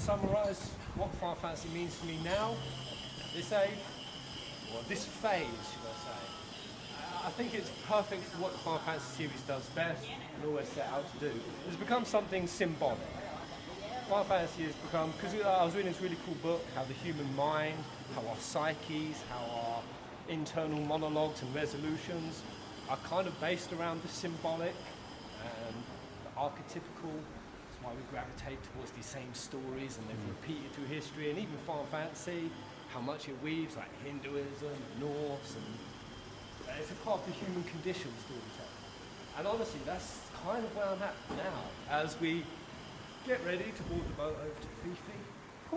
summarise what Final Fantasy means to me now, at this age, or this phase, should I say. I think it's perfect for what the Final Fantasy series does best and always set out to do. It's become something symbolic. Final Fantasy has become, because I was reading this really cool book, how the human mind, how our psyches, how our internal monologues and resolutions are kind of based around the symbolic and the archetypical. That's why we gravitate towards these same stories and they've repeated through history, and even Final Fantasy, how much it weaves, like Hinduism, Norse, and it's a part of the human condition, storytelling. And honestly, that's kind of where I'm at now, as we get ready to board the boat over to Phi Phi.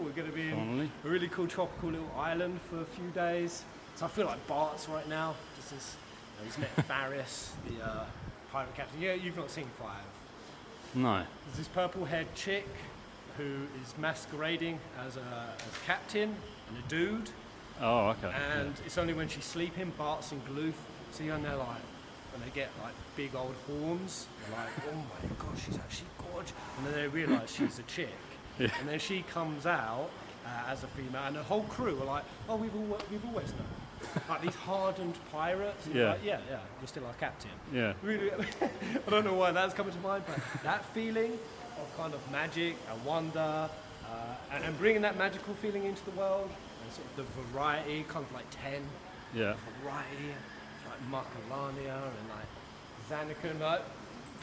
We're going to be in a really cool tropical little island for a few days. So I feel like Bart's right now, just as he's met Faris, the pirate captain. Yeah, you've not seen Five. No. There's this purple-haired chick who is masquerading as a captain and a dude. Oh, okay. And it's only when she's sleeping, Bart's in Gloof, see on their like, when they get like big old horns, they're like, oh my god, she's actually gorgeous. And then they realise she's a chick. Yeah. And then she comes out as a female, and the whole crew are like, oh, we've always known. Like these hardened pirates. And Yeah. like, yeah, you're still our captain. Yeah. Really, I don't know why that's coming to mind, but that feeling of kind of magic and wonder, and bringing that magical feeling into the world, and sort of the variety, kind of like 10. Yeah. Variety, like Makalania and like Zanakan. Like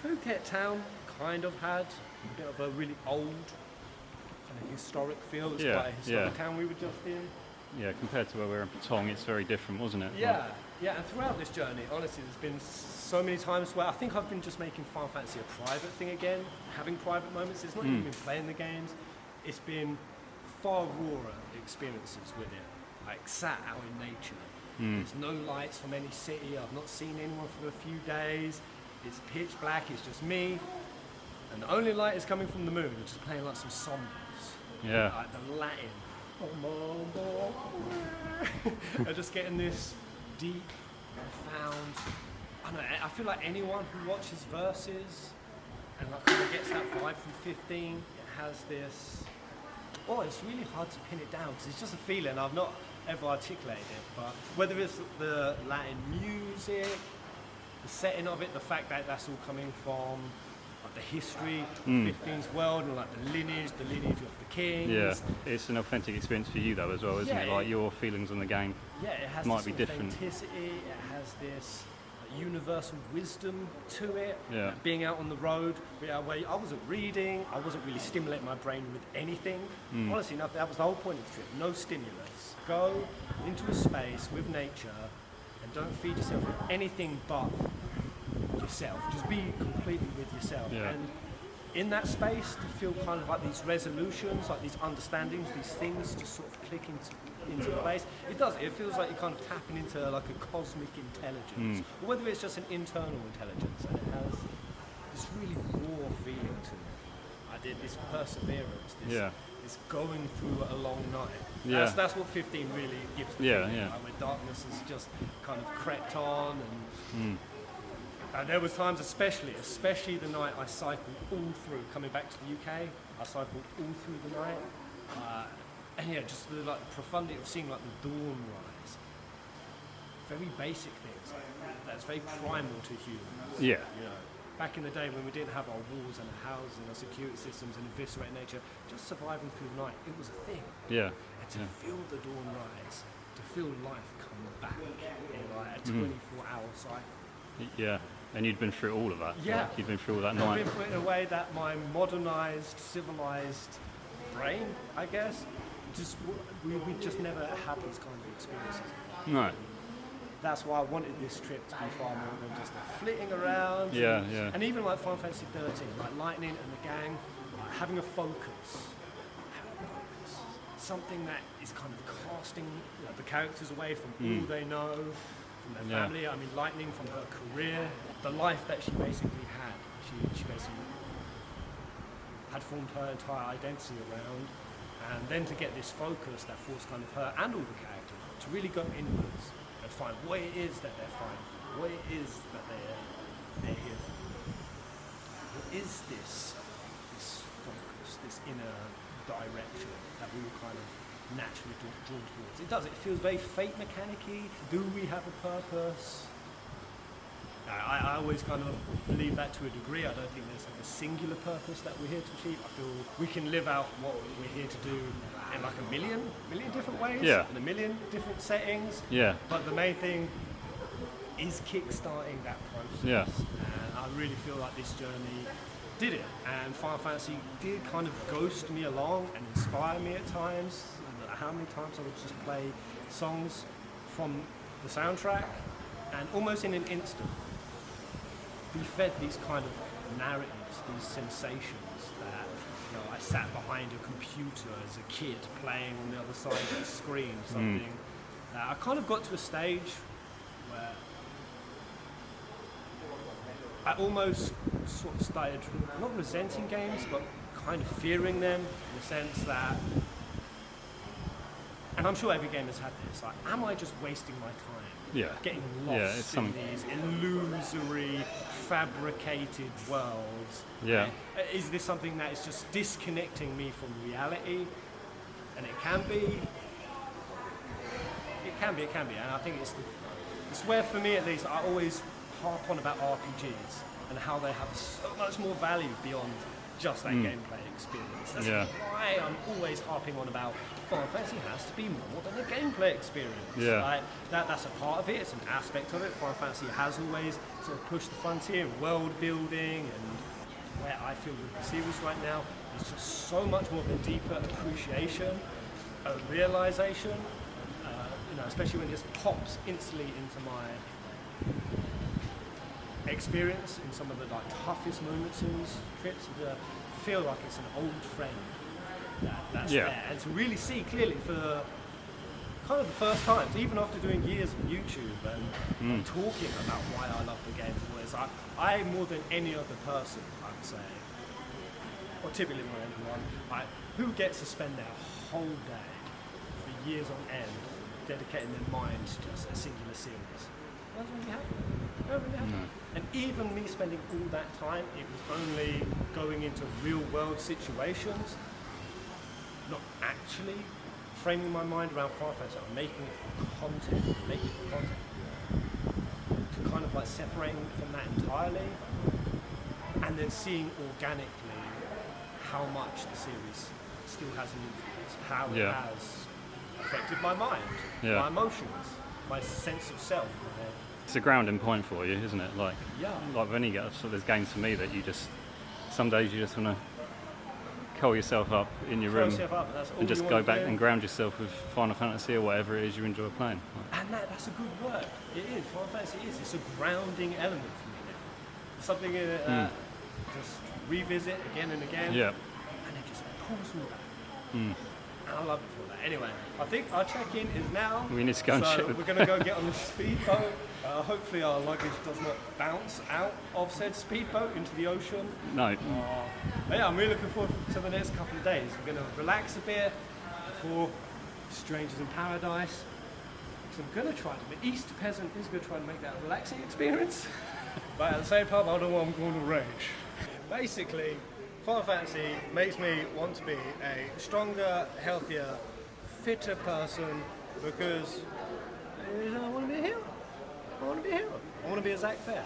Phuket town kind of had a bit of a really old kind of historic feel. It's quite a historic town we were just in. Yeah, compared to where we were in Patong, it's very different, wasn't it? Yeah, yeah, and throughout this journey, honestly, there's been so many times where I think I've been just making Final Fantasy a private thing again, having private moments. It's not even been playing the games. It's been far rawer experiences with it, like sat out in nature. There's no lights from any city. I've not seen anyone for a few days. It's pitch black. It's just me, and the only light is coming from the moon, which is playing like some songs. Yeah. Like the Latin. And just getting this deep, profound. I don't know. I feel like anyone who watches Versus and like kind of gets that vibe from 15, it has this. Oh, it's really hard to pin it down because it's just a feeling. I've not ever articulated it, but whether it's the Latin music, the setting of it, the fact that that's all coming from like the history of 15's world and like the lineage of the kings. Yeah, it's an authentic experience for you though as well, isn't it? Like your feelings on the game it has might this be different. authenticity, it has this universal wisdom to it. Yeah. Being out on the road, where I wasn't reading, I wasn't really stimulating my brain with anything. Honestly enough, that was the whole point of the trip. No stimulus. Go into a space with nature and don't feed yourself with anything but yourself. Just be completely with yourself. Yeah. And in that space, to feel kind of like these resolutions, like these understandings, these things just sort of click into place. It does. It feels like you're kind of tapping into like a cosmic intelligence, or whether it's just an internal intelligence, and it has this really raw feeling to it. I did this perseverance, this going through a long night. Yeah. That's what 15 really gives the feeling, like where darkness has just kind of crept on, and there was times, especially the night I cycled all through, coming back to the UK, I cycled all through the night, and just the like profundity of seeing like the dawn rise. Very basic things, that's very primal to humans. Yeah. You know, back in the day when we didn't have our walls and our houses and our security systems and eviscerate nature, just surviving through the night, it was a thing. Yeah. And to feel the dawn rise, to feel life come back in like a 24-hour cycle. Yeah. And you'd been through all of that. Yeah. Like you'd been through all that I've night. been through it in a way that my modernised, civilised brain, I guess, we just never had these kind of experiences. No. That's why I wanted this trip to be far more than just a flitting around. Yeah. And even like Final Fantasy 13, like Lightning and the gang, like having a focus. Something that is kind of casting the characters away from all they know, from their family. I mean, Lightning from her career, the life that she basically had. She basically had formed her entire identity around, and then to get this focus that forced kind of her and all the characters to really go inwards and find what it is that they're fighting for, what it is that they're here for. What is this focus, this inner direction that we were kind of naturally drawn towards. It does. It feels very fate mechanic-y. Do we have a purpose? I always kind of believe that to a degree. I don't think there's like a singular purpose that we're here to achieve. I feel we can live out what we're here to do in like a million different ways, in a million different settings. Yeah. But the main thing is kickstarting that process. Yeah. And I really feel like this journey did it. And Final Fantasy did kind of ghost me along and inspire me at times. How many times I would just play songs from the soundtrack, and almost in an instant be fed these kind of narratives, these sensations that, you know, I sat behind a computer as a kid playing on the other side of the screen, something that I kind of got to a stage where I almost sort of started not resenting games, but kind of fearing them, in the sense that, and I'm sure every game has had this, like, am I just wasting my time? Yeah. Getting lost in these illusory, fabricated worlds. Yeah. Is this something that is just disconnecting me from reality? And it can be. It can be. And I think it's where, for me at least, I always harp on about RPGs and how they have so much more value beyond just that gameplay experience. That's why I'm always harping on about Final Fantasy has to be more than a gameplay experience. Yeah. Like, that's a part of it, it's an aspect of it. Final Fantasy has always sort of pushed the frontier in world building, and where I feel with the series right now is just so much more of a deeper appreciation, a realization, you know, especially when it just pops instantly into my experience in some of the like toughest moments in these trips, to feel like it's an old friend that's there, and to really see clearly for the kind of the first time, even after doing years of YouTube and talking about why I love the games, whereas I more than any other person, I'd say, or typically more than anyone, who gets to spend their whole day for years on end dedicating their mind to just a singular series. That doesn't really happen. That really happen. No. And even me spending all that time, it was only going into real world situations, not actually framing my mind around Final Fantasy. I'm making it for content, to kind of like separating from that entirely, and then seeing organically how much the series still has an influence, how it has affected my mind, my emotions, my sense of self. It's a grounding point for you, isn't it? Like when you get, so there's games for me that you just, some days you just want to curl yourself up in your room and just go back and ground yourself with Final Fantasy or whatever it is you enjoy playing. And that's a good word. It is. Final Fantasy is. It's a grounding element for me now. It's something that just revisit again and again. Yeah. And it just pulls me back. And I love it for that. Anyway, I think our check-in is now. We need to go and check. We're going to go get on the speedboat. Hopefully our luggage does not bounce out of said speedboat into the ocean. No. But yeah, I'm really looking forward to the next couple of days. We're going to relax a bit before Strangers in Paradise. So I'm going to try to, but East Peasant is going to try and make that a relaxing experience. But at the same time, I don't know I'm going to rage. Basically, Final Fantasy makes me want to be a stronger, healthier, fitter person because I want to be a hero. I want to be a hero. I want to be a Zack Fair.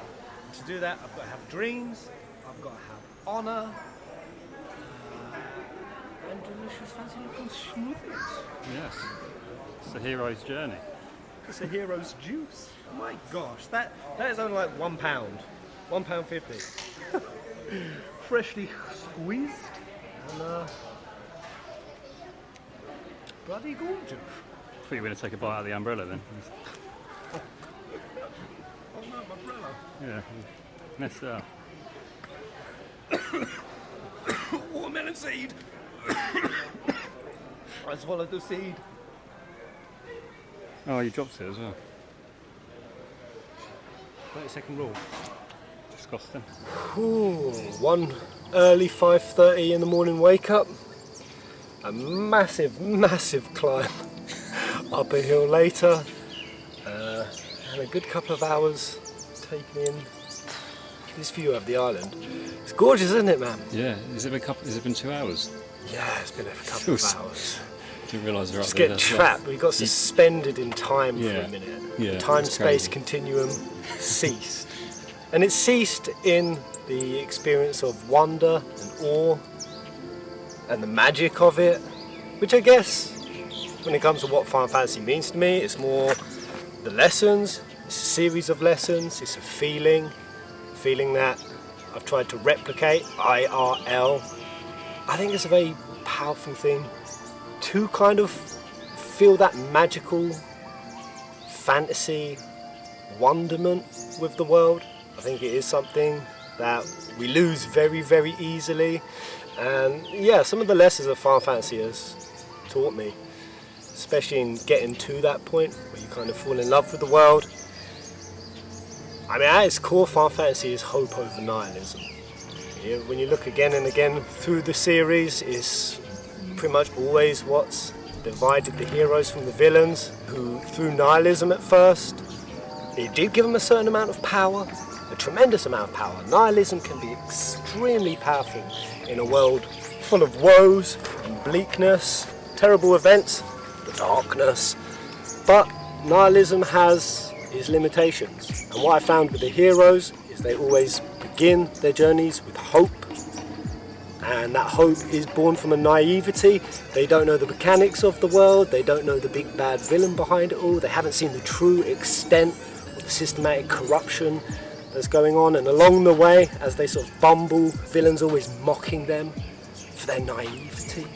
To do that, I've got to have dreams, I've got to have honour, and delicious, fancy little smoothies. Yes. It's a hero's journey. It's a hero's juice. My gosh, that is only like £1. £1.50. Freshly squeezed and bloody gorgeous. I thought you were going to take a bite out of the umbrella then. Oh no, my umbrella. Yeah, messed it up. Watermelon seed. I swallowed the seed. Oh, you dropped it as well. 30-second rule. Disgusting. One early 5:30 in the morning wake up. A massive climb up a hill later. And a good couple of hours taking in this view of the island. It's gorgeous, isn't it, man? Yeah. Has it been 2 hours? Yeah, it's been a couple of hours. Didn't realise you're up Just there. get trapped. We got suspended in time for a minute. Yeah, the time-space continuum ceased. And it ceased in the experience of wonder and awe and the magic of it, which I guess, when it comes to what Final Fantasy means to me, it's more the lessons. It's a series of lessons. It's a feeling that I've tried to replicate, IRL. I think it's a very powerful thing to kind of feel that magical fantasy wonderment with the world. I think it is something that we lose very, very easily. And yeah, some of the lessons that Final Fantasy has taught me, especially in getting to that point where you kind of fall in love with the world. I mean, at its core, Final Fantasy is hope over nihilism. When you look again and again through the series, it's pretty much always what's divided the heroes from the villains, who through nihilism at first, it did give them a certain amount of power, a tremendous amount of power. Nihilism can be extremely powerful in a world full of woes and bleakness, terrible events, the darkness. But nihilism has its limitations. And what I found with the heroes is they always begin their journeys with hope. And that hope is born from a naivety. They don't know the mechanics of the world. They don't know the big bad villain behind it all. They haven't seen the true extent of the systematic corruption that's going on. And along the way, as they sort of bumble, villains always mocking them for their naivety,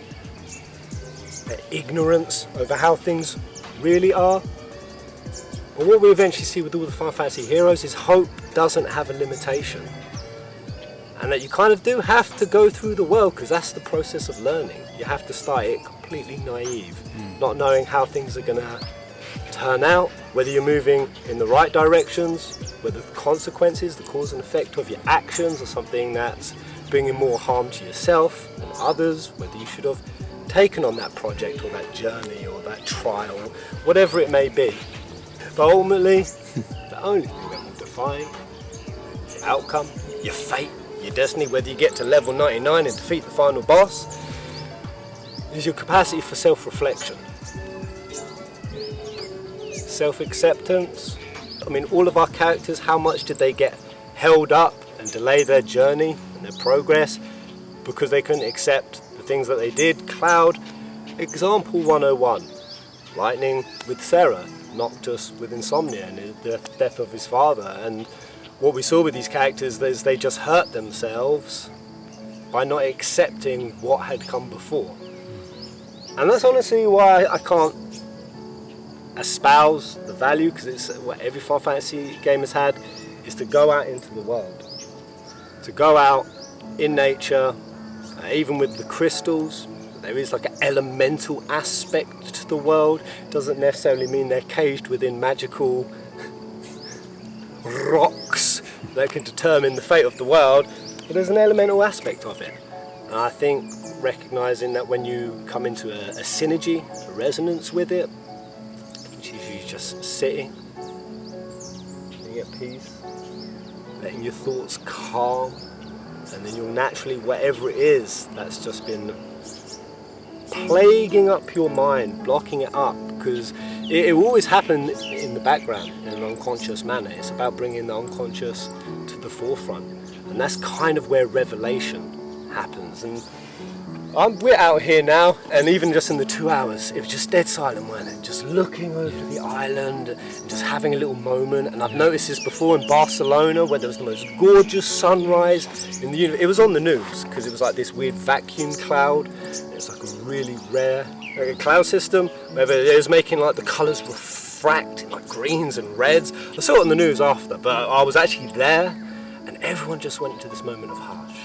their ignorance over how things really are. But what we eventually see with all the Final Fantasy heroes is hope doesn't have a limitation. And that you kind of do have to go through the world, because that's the process of learning. You have to start it completely naive, not knowing how things are going to turn out, whether you're moving in the right directions, whether the consequences, the cause and effect of your actions are something that's bringing more harm to yourself and others, whether you should have taken on that project or that journey or that trial, whatever it may be. But ultimately, the only thing that will define your outcome, your fate, your destiny, whether you get to level 99 and defeat the final boss, is your capacity for self-reflection. Self-acceptance. I mean, all of our characters, how much did they get held up and delay their journey and their progress because they couldn't accept the things that they did? Cloud, example 101. Lightning with Sarah, Noctis with insomnia and the death of his father. And what we saw with these characters is they just hurt themselves by not accepting what had come before. And that's honestly why I can't espouse the value, because it's what every Final Fantasy game has had, is to go out into the world. To go out in nature, even with the crystals. There is like an elemental aspect to the world. It doesn't necessarily mean they're caged within magical rocks that can determine the fate of the world, but there's an elemental aspect of it. And I think recognizing that when you come into a synergy, a resonance with it, it's usually just sitting, being at peace, letting your thoughts calm, and then you'll naturally, whatever it is that's just been plaguing up your mind, blocking it up, because it will always happen in the background in an unconscious manner. It's about bringing the unconscious to the forefront, and that's kind of where revelation happens. And we're out here now, and even just in the 2 hours, it was just dead silent, wasn't it? Just looking over the island and just having a little moment. And I've noticed this before in Barcelona, where there was the most gorgeous sunrise in the universe. It was on the news because it was like this weird vacuum cloud. It's like a really rare cloud system, where it was making like the colours refract in like greens and reds. I saw it on the news after, but I was actually there, and everyone just went into this moment of hush.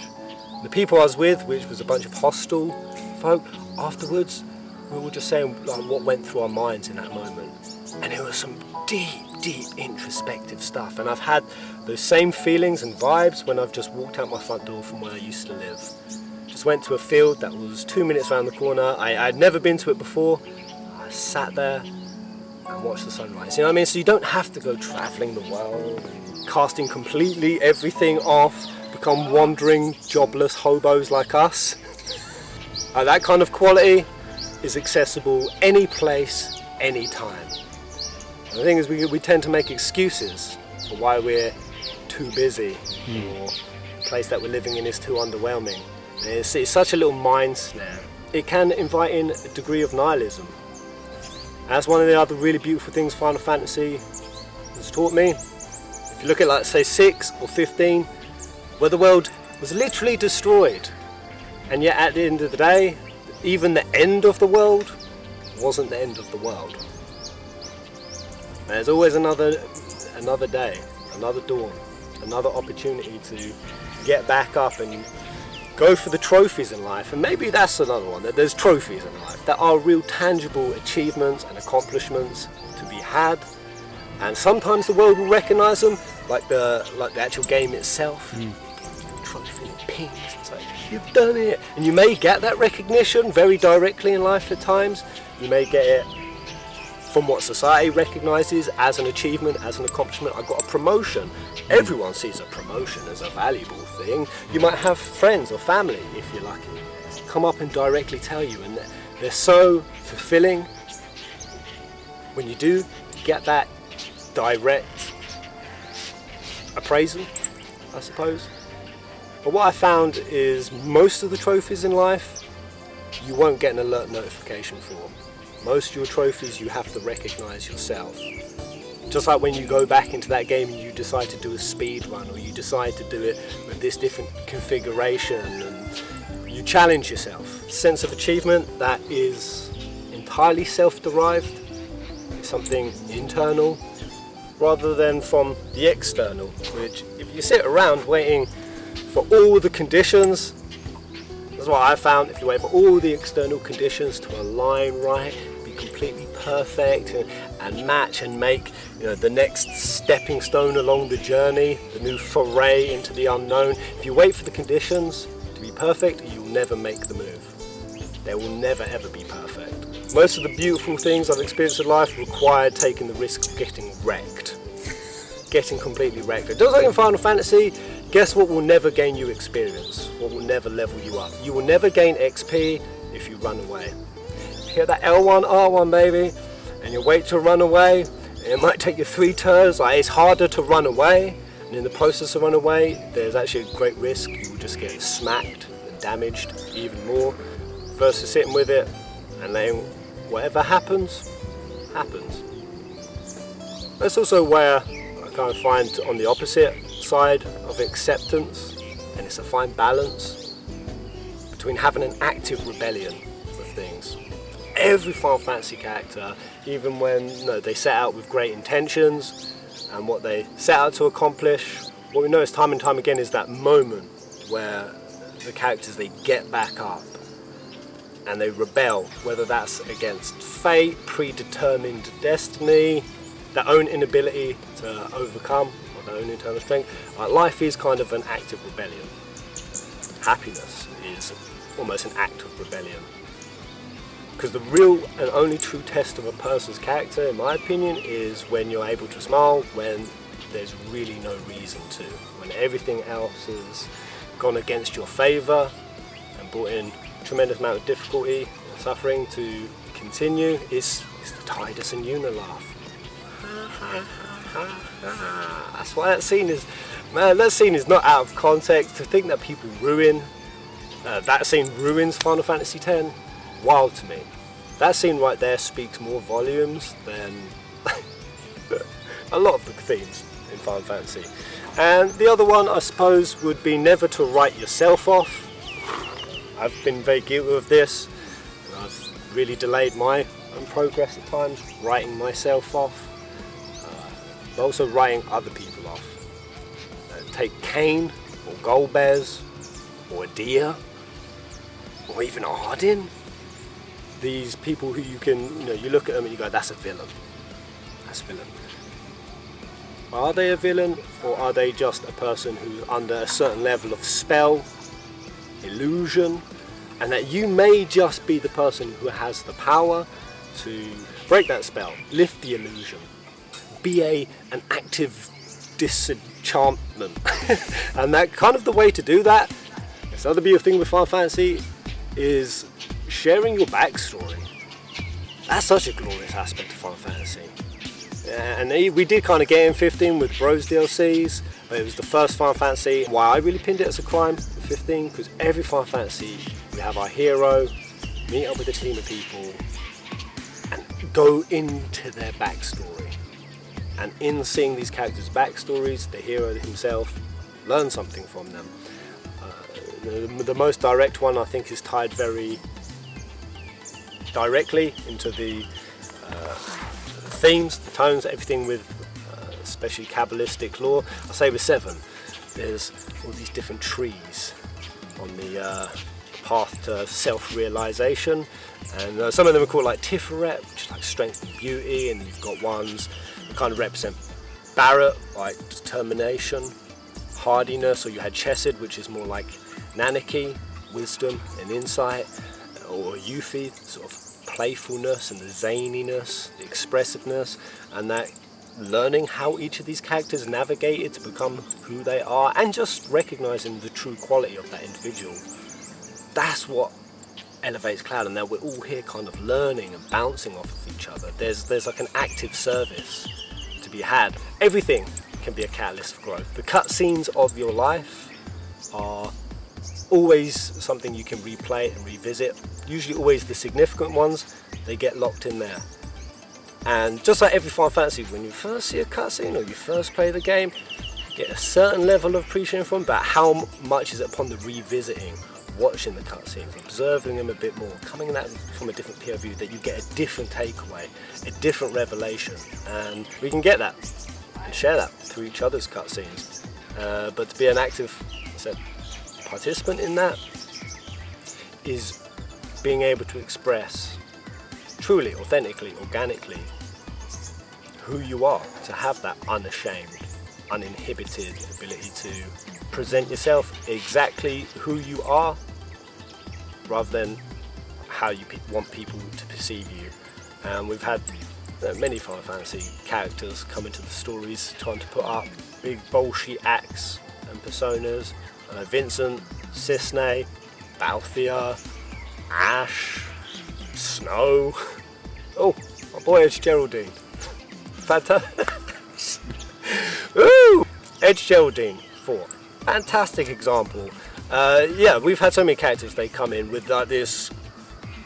The people I was with, which was a bunch of hostile folk, afterwards, we were just saying like, what went through our minds in that moment. And it was some deep, deep introspective stuff. And I've had those same feelings and vibes when I've just walked out my front door from where I used to live. Just went to a field that was 2 minutes around the corner. I'd never been to it before. I sat there and watched the sunrise. You know what I mean? So you don't have to go travelling the world and casting completely everything off, become wandering, jobless hobos like us. That kind of quality is accessible any place, any time. And the thing is, we tend to make excuses for why we're too busy, or the place that we're living in is too underwhelming. And it's such a little mind snare. It can invite in a degree of nihilism. And that's one of the other really beautiful things Final Fantasy has taught me. If you look at, like, say 6 or 15, where the world was literally destroyed, and yet at the end of the day, even the end of the world wasn't the end of the world. There's always another day, another dawn, another opportunity to get back up and go for the trophies in life. And maybe that's another one, that there's trophies in life that are real tangible achievements and accomplishments to be had. And sometimes the world will recognise them, like the actual game itself. Trophy, pings, it's like, you've done it. And you may get that recognition very directly in life at times. You may get it from what society recognises as an achievement, as an accomplishment. I got a promotion. Everyone sees a promotion as a valuable thing. You might have friends or family, if you're lucky, come up and directly tell you, and they're so fulfilling when you do get that direct appraisal, I suppose. But what I found is most of the trophies in life, you won't get an alert notification for. Most of your trophies you have to recognise yourself. Just like when you go back into that game and you decide to do a speed run, or you decide to do it with this different configuration, and you challenge yourself. Sense of achievement that is entirely self-derived, it's something internal, rather than from the external, which if you sit around waiting for all the conditions, that's what I found, if you wait for all the external conditions to align right, be completely perfect and match and make, you know, the next stepping stone along the journey, the new foray into the unknown, if you wait for the conditions to be perfect, you'll never make the move. They will never ever be perfect. Most of the beautiful things I've experienced in life required taking the risk of getting wrecked. Getting completely wrecked. Just like in Final Fantasy, guess what will never gain you experience? What will never level you up? You will never gain XP if you run away. You hit that L1, R1, baby, and you wait to run away, and it might take you 3 turns. Like, it's harder to run away, and in the process of run away, there's actually a great risk you will just get smacked and damaged even more, versus sitting with it and letting whatever happens, happens. That's also where I kind of find on the opposite side of acceptance, and it's a fine balance between having an active rebellion with things. Every Final Fantasy character, even when they set out with great intentions and what they set out to accomplish, what we notice time and time again is that moment where the characters, they get back up and they rebel, whether that's against fate, predetermined destiny, their own inability to overcome, or their own internal strength. Life is kind of an act of rebellion. Happiness is almost an act of rebellion. Because the real and only true test of a person's character, in my opinion, is when you're able to smile when there's really no reason to. When everything else has gone against your favour and brought in a tremendous amount of difficulty and suffering to continue, it's the Tidus and Yuna laugh. That's why that scene is, man, that scene is not out of context. To think that people ruin, that scene ruins Final Fantasy X, wild to me. That scene right there speaks more volumes than a lot of the themes in Final Fantasy. And the other one, I suppose, would be never to write yourself off. I've been very guilty of this, and I've really delayed my own progress at times, writing myself off. But also writing other people off. Take Cain, or Golbez, or a deer, or even a Hardin. These people who you can, you look at them and you go, that's a villain. That's a villain. Are they a villain, or are they just a person who's under a certain level of spell, illusion, and that you may just be the person who has the power to break that spell, lift the illusion, be an active disenchantment. And that kind of the way to do that, this other beautiful thing with Final Fantasy, is sharing your backstory. That's such a glorious aspect of Final Fantasy. And we did kind of get in 15 with Bros DLCs. It was the first Final Fantasy. Why I really pinned it as a crime for 15, because every Final Fantasy we have our hero meet up with a team of people and go into their backstory. And in seeing these characters' backstories, the hero himself learn something from them. The most direct one I think is tied very directly into the themes, the tones, everything with especially Kabbalistic lore. I'll say with 7, there's all these different trees on the path to self-realization, and some of them are called like Tiferet, which is like strength and beauty, and you've got ones that kind of represent Barret, like determination, hardiness, or you had Chesed, which is more like Nanaki, wisdom and insight, or Yuffie, sort of playfulness and the zaniness, the expressiveness, and that learning how each of these characters navigated to become who they are, and just recognizing the true quality of that individual. That's what elevates Cloud, and that we're all here kind of learning and bouncing off of each other. There's like an active service to be had. Everything can be a catalyst for growth. The cutscenes of your life are always something you can replay and revisit. Usually always the significant ones, they get locked in there. And just like every Final Fantasy, when you first see a cutscene or you first play the game, you get a certain level of appreciation from it, but how much is it upon the revisiting, watching the cutscenes, observing them a bit more, coming at them from a different POV, that you get a different takeaway, a different revelation. And we can get that and share that through each other's cutscenes. But to be an active participant in that is being able to express truly, authentically, organically who you are, to have that unashamed, uninhibited ability to present yourself exactly who you are, rather than how you want people to perceive you. And we've had many Final Fantasy characters come into the stories trying to put up big bullshit acts and personas. Vincent, Cisne, Balthea, Ash, Snow. Oh, my boy Edge Geraldine. Fantastic. Ooh! Edge Geraldine 4. Fantastic example. Yeah, we've had so many characters, they come in with this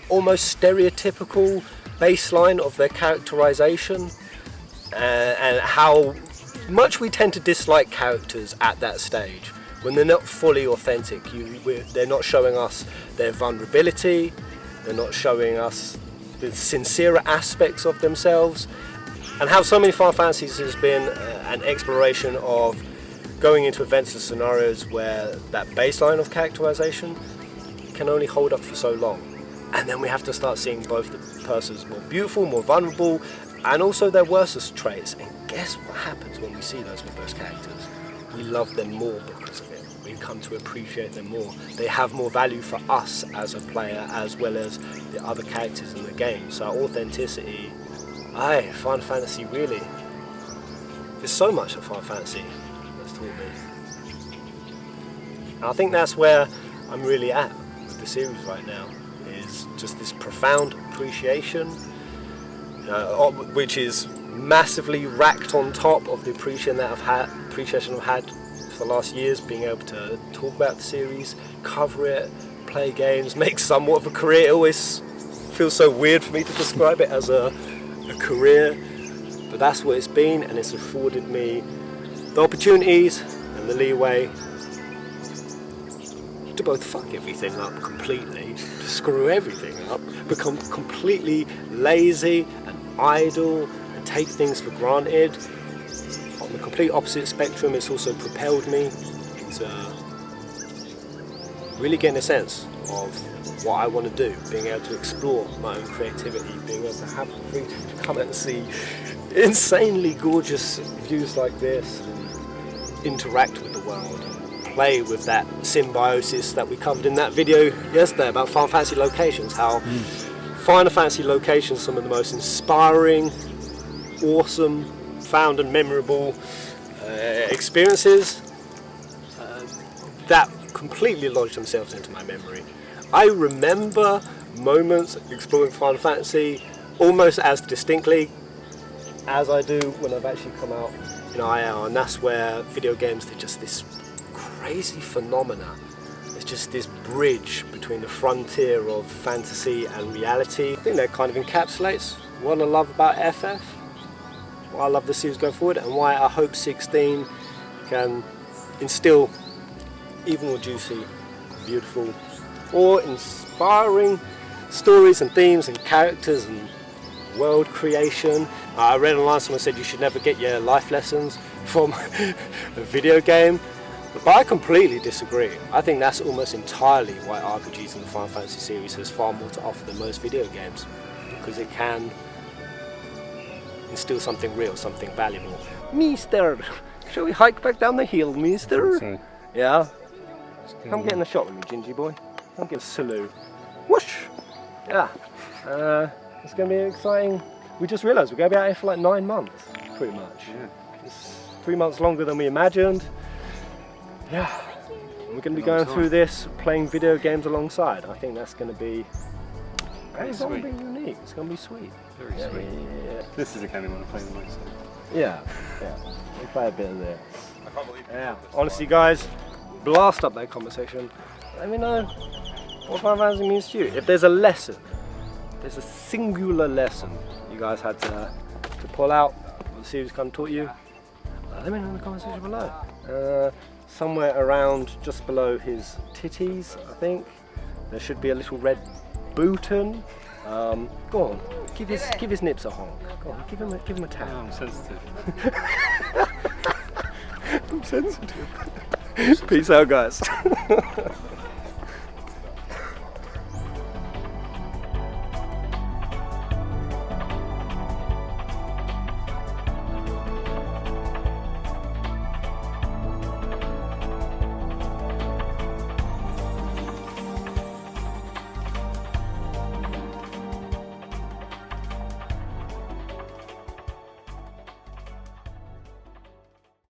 almost stereotypical baseline of their characterization, and how much we tend to dislike characters at that stage when they're not fully authentic. They're not showing us their vulnerability, they're not showing us the sincerer aspects of themselves, and how so many Final Fantasies has been an exploration of going into events and scenarios where that baseline of characterization can only hold up for so long. And then we have to start seeing both the persons more beautiful, more vulnerable, and also their worst traits. And guess what happens when we see those with those characters? We love them more because of it. We come to appreciate them more. They have more value for us as a player, as well as the other characters in the game. So authenticity, Final Fantasy really, there's so much of Final Fantasy that's taught me. And I think that's where I'm really at with the series right now, is just this profound appreciation, which is massively racked on top of the appreciation I've had for the last years, being able to talk about the series, cover it, play games, make somewhat of a career. It always feels so weird for me to describe it as a career, but that's what it's been, and it's afforded me the opportunities and the leeway to both fuck everything up completely, to screw everything up, become completely lazy and idle and take things for granted. On the complete opposite spectrum, it's also propelled me into really getting a sense of what I want to do, being able to explore my own creativity, being able to have the freedom to come out and see insanely gorgeous views like this, and interact with the world, and play with that symbiosis that we covered in that video yesterday about Final Fantasy locations, how Final Fantasy locations are some of the most inspiring, awesome, found and memorable experiences that completely lodged themselves into my memory. I remember moments exploring Final Fantasy almost as distinctly as I do when I've actually come out in IR, and that's where video games, they're just this crazy phenomena. It's just this bridge between the frontier of fantasy and reality. I think that kind of encapsulates what I love about FF, why I love the series going forward, and why I hope 16 can instill even more juicy, beautiful, or inspiring stories and themes and characters and world creation. I read online someone said you should never get your life lessons from a video game, but I completely disagree. I think that's almost entirely why RPGs in the Final Fantasy series has far more to offer than most video games, because it can instill something real, something valuable. Mister, shall we hike back down the hill, mister? So, Yeah? Come get in the shot with me, Gingy boy. Come give a salute. Whoosh! Yeah. It's going to be exciting. We just realised we're going to be out here for like 9 months, pretty much. yeah. It's 3 months longer than we imagined. Yeah. And we're going to be going through this, playing video games alongside. I think that's going to be Very going to sweet. be unique. It's going to be sweet. Very Yeah, sweet. yeah, This is the game I want to play the most. yeah. We'll play a bit of this. Yeah. Honestly, guys, blast up that comment section. Let me know what Final Fantasy means to you. If there's a lesson, there's a singular lesson you guys had to pull out, what the series kind of taught you, let me know in the comment section below. Somewhere around just below his titties, I think, there should be a little red button. Go on, give his nips a honk. Go on, give him a tap. Oh, I'm sensitive. I'm sensitive. Peace out, guys.